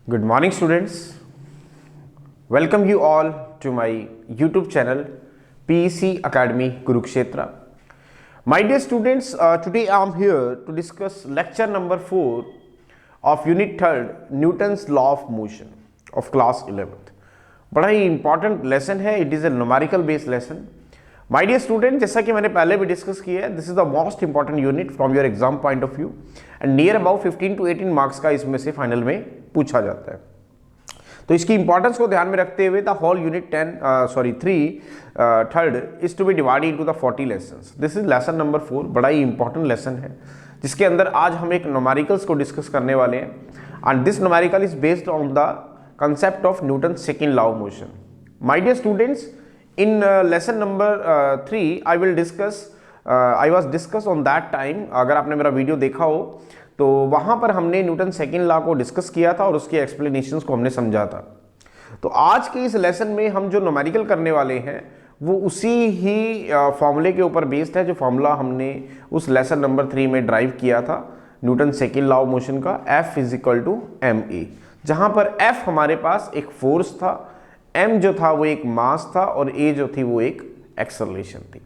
Good morning, students. Welcome you all to my YouTube channel PEC Academy Kurukshetra. My dear students, today I am here to discuss lecture number 4 of Unit 3rd Newton's Law of Motion of class 11th. बड़ा ही important lesson है. It is a numerical based lesson. My dear student, जैसा कि मैंने पहले भी discuss किया है, this is the most important unit from your exam point of view and near about 15 to 18 marks का इसमें से फाइनल में पूछा जाता है. तो इसकी इंपॉर्टेंस को ध्यान में रखते हुए the whole unit 3 is to be divided into the 40 lessons. This is lesson number 4. बड़ा ही इंपॉर्टेंट लेसन है जिसके अंदर आज हम एक न्यूमेरिकल्स को डिस्कस करने वाले हैं and this numerical is based on the concept of Newton's second law of motion. My dear students, in lesson number 3 I will discuss I was discuss on that time. अगर आपने मेरा video देखा हो तो वहाँ पर हमने न्यूटन सेकेंड लॉ को डिस्कस किया था और उसके एक्सप्लेनेशंस को हमने समझा था. तो आज के इस लेसन में हम जो न्यूमेरिकल करने वाले हैं वो उसी ही फॉर्मूले के ऊपर बेस्ड है जो फॉर्मूला हमने उस लेसन नंबर 3 में ड्राइव किया था Newton second law of motion का, F = ma, जहां पर F हमारे पास एक फोर्स था, M जो था वो एक मास था और A जो थी वो एक एक्सेलरेशन थी.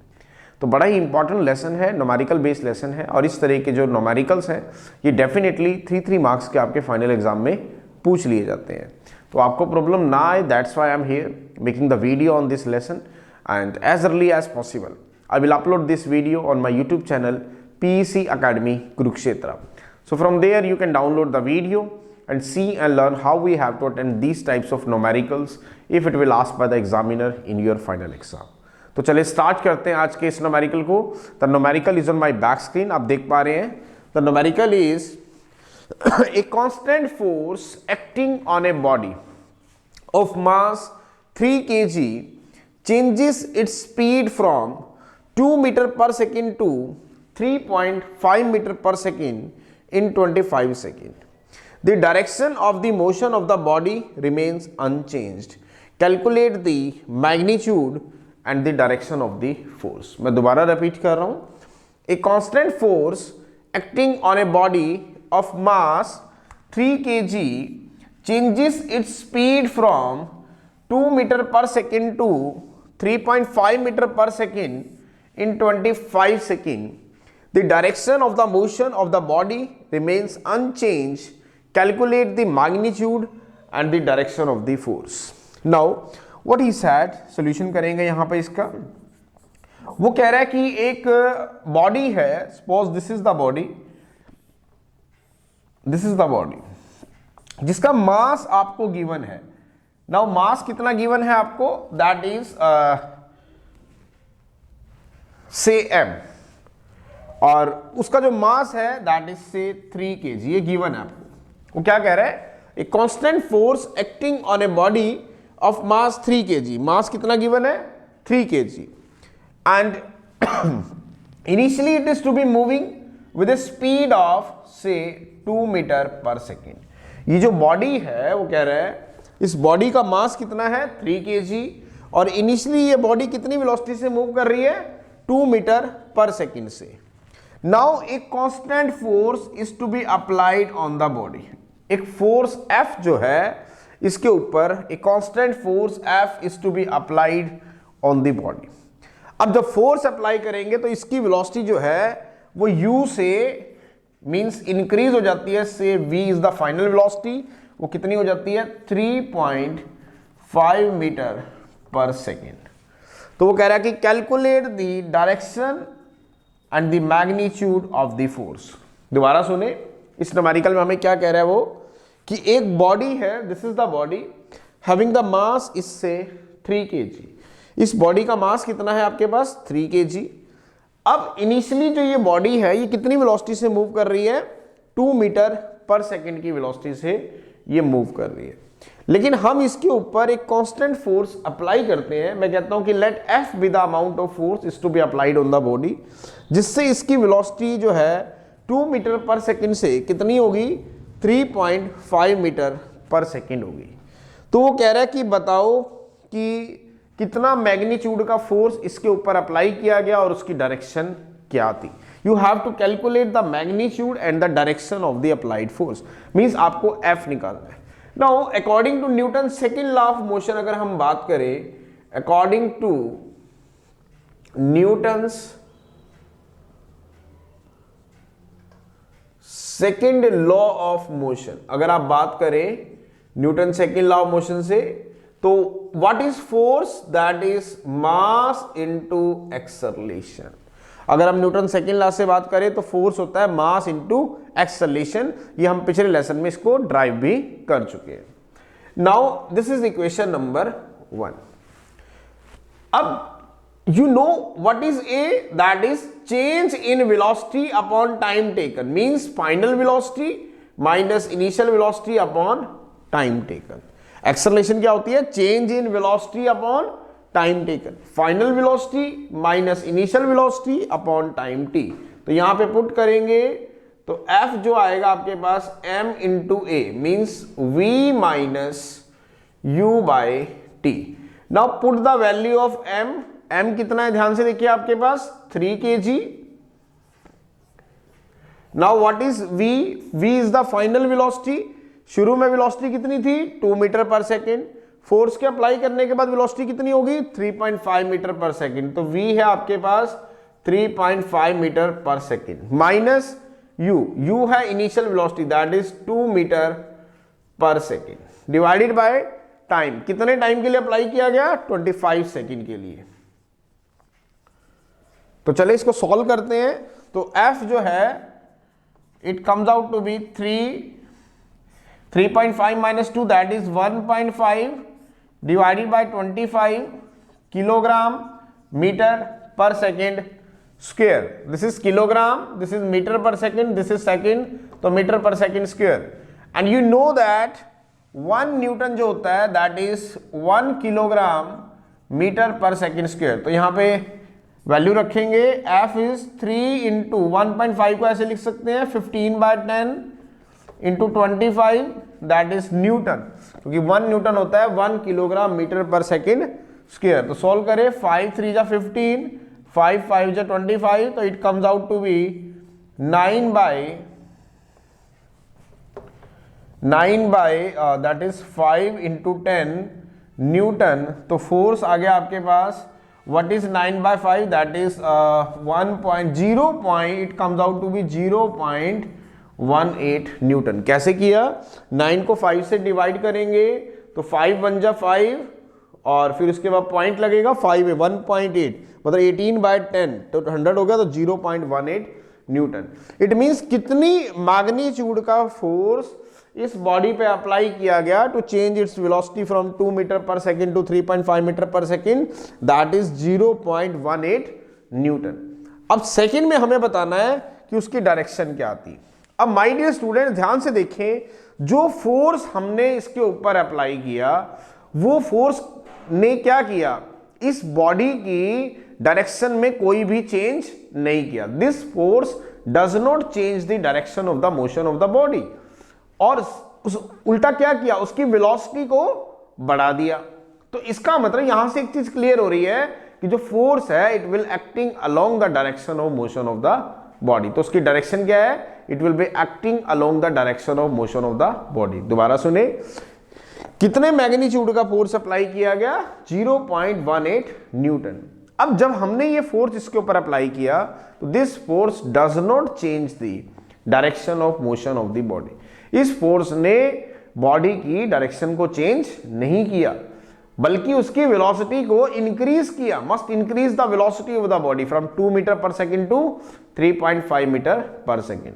तो बड़ा ही इंपॉर्टेंट लेसन है, न्यूमेरिकल बेस्ड लेसन है और इस तरह के जो न्यूमेरिकल्स हैं ये डेफिनेटली 3 मार्क्स के आपके फाइनल एग्जाम में पूछ लिए जाते हैं. तो आपको प्रॉब्लम ना आए, that's why I am here making the video on this lesson and as early as possible I will upload this video on my YouTube channel PEC Academy Kurukshetra. So from there you can download the video and see and learn how we have to attend these types of numericals if it will asked by the examiner in your final exam. तो चलिए start करते हैं आज के इस numerical को. The numerical is on my back screen, आप देख पा रहे हैं. The numerical is a constant force acting on a body of mass 3 kg changes its speed from 2 meter per second to 3.5 meter per second in 25 seconds. The direction of the motion of the body remains unchanged. Calculate the magnitude and the direction of the force. मैं दोबारा repeat कर रहा हूं. A constant force acting on a body of mass 3 kg changes its speed from 2 meter per second to 3.5 meter per second in 25 seconds. The direction of the motion of the body remains unchanged. Calculate the magnitude and the direction of the force. Now what he said, solution करेंगे यहाँ पे इसका. वो कह रहा है कि एक बॉडी है, suppose this is the body, this is the body, जिसका मास आपको गिवन है. Now मास कितना गिवन है आपको, that is say m, और उसका जो मास है that is say 3 kg, ये गिवन है आपको. वो क्या कह रहा है, a constant force acting on a body of mass 3 kg. Mass कितना गिवन है, 3 kg, and initially it is to be moving with a speed of से 2 मीटर पर सेकेंड. ये जो बॉडी है वो कह रहा है इस बॉडी का मास कितना है, 3 kg, और इनिशियली ये बॉडी कितनी वेलोसिटी से मूव कर रही है, 2 मीटर पर सेकेंड से. Now a constant force is to be applied on the body. एक फोर्स F जो है इसके ऊपर एक constant force F is to be applied on the body. अब जब फोर्स अप्लाई करेंगे तो इसकी वेलोसिटी जो है वो u से मींस इंक्रीज हो जाती है, से v is the final velocity. वो कितनी हो जाती है, 3.5 मीटर पर सेकेंड. तो वो कह रहा है कि calculate the direction and the magnitude of the force. दोबारा सुने, इस न्यूमेरिकल में हमें क्या कह रहा है वो कि एक बॉडी है, this is the body having the mass is से 3 kg. इस बॉडी का मास कितना है आपके पास, 3 kg. अब इनिशियली जो ये बॉडी है ये कितनी वेलोसिटी से मूव कर रही है, 2 मीटर पर सेकेंड की वेलोसिटी से ये मूव कर रही है. लेकिन हम इसके ऊपर एक कांस्टेंट फोर्स अप्लाई करते हैं. मैं कहता हूं कि let F be the amount of force is to be applied on the body, जिससे इसकी वेलोसिटी जो है 2 मीटर पर सेकेंड से कितनी होगी, 3.5 मीटर पर सेकेंड होगी. तो वो कह रहा है कि बताओ कि कितना मैग्नीट्यूड का फोर्स इसके ऊपर अप्लाई किया गया और उसकी डायरेक्शन क्या थी. you have to calculate the magnitude and the direction of the applied force. Means आपको F निकालना है. Now according to Newton second law of motion अगर हम बात करें, according to Newton's second law of motion, अगर आप बात करें Newton second law of motion से, तो what is force? That is mass into acceleration. अगर हम न्यूटन सेकेंड लॉ से बात करें तो फोर्स होता है मास इनटू एक्सेलरेशन। ये हम पिछले लेसन में इसको ड्राइव भी कर चुके हैं। Now this is equation number 1। अब you know what is A? That is change in velocity upon time taken, means final velocity minus initial velocity upon time taken. Acceleration क्या होती है? Change in velocity upon time taken. Final velocity minus initial velocity upon time t. तो यहां पे put करेंगे तो F जो आएगा आपके पास m into A means V minus U by T. Now put the value of m. m कितना है ध्यान से देखिए आपके पास 3 kg। Now what is v? v is the final velocity. शुरू में वेलोसिटी कितनी थी? 2 मीटर पर सेकेंड। फोर्स के अप्लाई करने के बाद वेलोसिटी कितनी होगी? 3.5 मीटर पर सेकेंड। तो v है आपके पास 3.5 metre per second minus u है initial velocity that is 2 metre per second divided by time. कितने टाइम के लिए अप्लाई किया गया? 25 सेकेंड के लिए। तो चले इसको सॉल्व करते हैं। तो F जो है it comes out to be 3.5 minus 2 that is 1.5 divided by 25 kilogram metre per second square. This is kilogram, this is metre per second, this is second, तो metre per second square. And you know that 1 Newton जो होता है that is 1 kilogram metre per second square. तो यहां पे value रखेंगे F is 3 into 1.5 को ऐसे लिख सकते हैं 15/10 इंटू 25 दैट इज न्यूटन, क्योंकि 1 न्यूटन होता है 1 kilogram metre per second square. तो सॉल्व करें 5 3 जा 15, 5 5 जा 25, तो it comes out to be 9 by that is 5 into 10 newton. तो फोर्स आ गया आपके पास what is 9 by 5 that is 1.0 it comes out to be 0.18 Newton. कैसे किया? 9 को 5 से डिवाइड करेंगे तो 5 1 जा 5 और फिर उसके बाद पॉइंट लगेगा 5 में 1.8 मतलब 18/10 तो 100 हो गया तो 0.18 न्यूटन। इट मींस कितनी मैग्नीट्यूड का फोर्स इस बॉडी पे अप्लाई किया गया to change its velocity from 2 metre per second to 3.5 metre per second that is 0.18 newton. अब सेकेंड में हमें बताना है कि उसकी डायरेक्शन क्या आती। अब माय डियर स्टूडेंट ध्यान से देखें, जो फोर्स हमने इसके ऊपर अप्लाई किया वो फोर्स ने क्या किया? इस बॉडी की डायरेक्शन में कोई भी चेंज नहीं किया। This force does not change the direction of the motion of the body. और उस उल्टा क्या किया? उसकी वेलोसिटी को बढ़ा दिया। तो इसका मतलब यहां से एक चीज क्लियर हो रही है कि जो फोर्स है it will acting along the direction of motion of the body. तो उसकी डायरेक्शन क्या है? It will be acting along the direction of motion of the body. दोबारा सुने, कितने मैग्नीट्यूड का फोर्स अप्लाई किया गया? 0.18 न्यूटन। अब जब हमने ये फोर्स इसके ऊपर अप्लाई किया तो this force does not change the direction of motion of the body. इस फोर्स ने बॉडी की डायरेक्शन को चेंज नहीं किया बल्कि उसकी वेलोसिटी को इंक्रीज किया। Must increase the velocity of the body from 2 metre per second to 3.5 metre per second.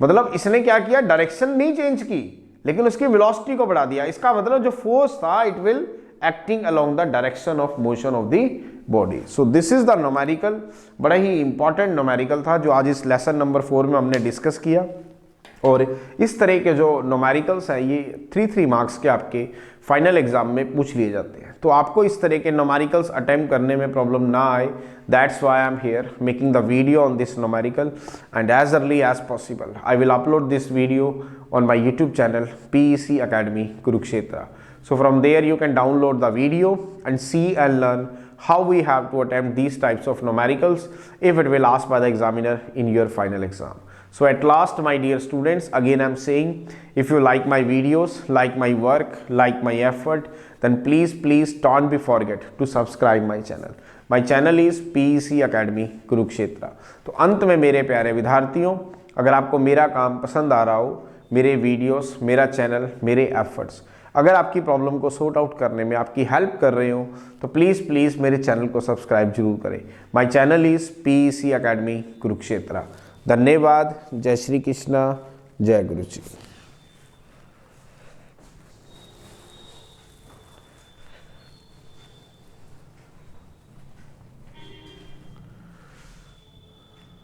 मतलब इसने क्या किया? डायरेक्शन नहीं चेंज की लेकिन उसकी वेलोसिटी को बढ़ा दिया। इसका मतलब जो फोर्स था it will acting along the direction of motion of the body. So this is the numerical, बड़ा ही इंपॉर्टेंट न्यूमेरिकल था जो आज इस लेसन नंबर 4 में हमने डिस्कस किया। और इस तरह के जो न्यूमेरिकल्स हैं ये 3 मार्क्स के आपके फाइनल एग्जाम में पूछ लिए जाते हैं। तो आपको इस तरह के न्यूमेरिकल्स अटेम्प्ट करने में प्रॉब्लम ना आए, that's why I am here making the video on this numerical and as early as possible I will upload this video on my YouTube channel PEC Academy Kurukshetra. So from there you can download the video and see and learn how we have to attempt these types of numericals if it will asked by the examiner in your final exam. So at last, my dear students, again I'm saying, if you like my videos, like my work, like my effort, then please don't be forget to subscribe my channel. My channel is PEC Academy Kurukshetra. तो अंत में मेरे प्यारे विद्यार्थियों, अगर आपको मेरा काम पसंद आ रहा हो, मेरे वीडियोस, मेरा चैनल, मेरे एफर्ट्स अगर आपकी प्रॉब्लम को सॉर्ट आउट करने में आपकी हेल्प कर रहे हो, तो प्लीज़ मेरे चैनल को सब्सक्राइब जरूर करें। My channel is PEC Academy Kurukshetra. धन्यवाद। जय श्री कृष्णा, जय गुरु जी।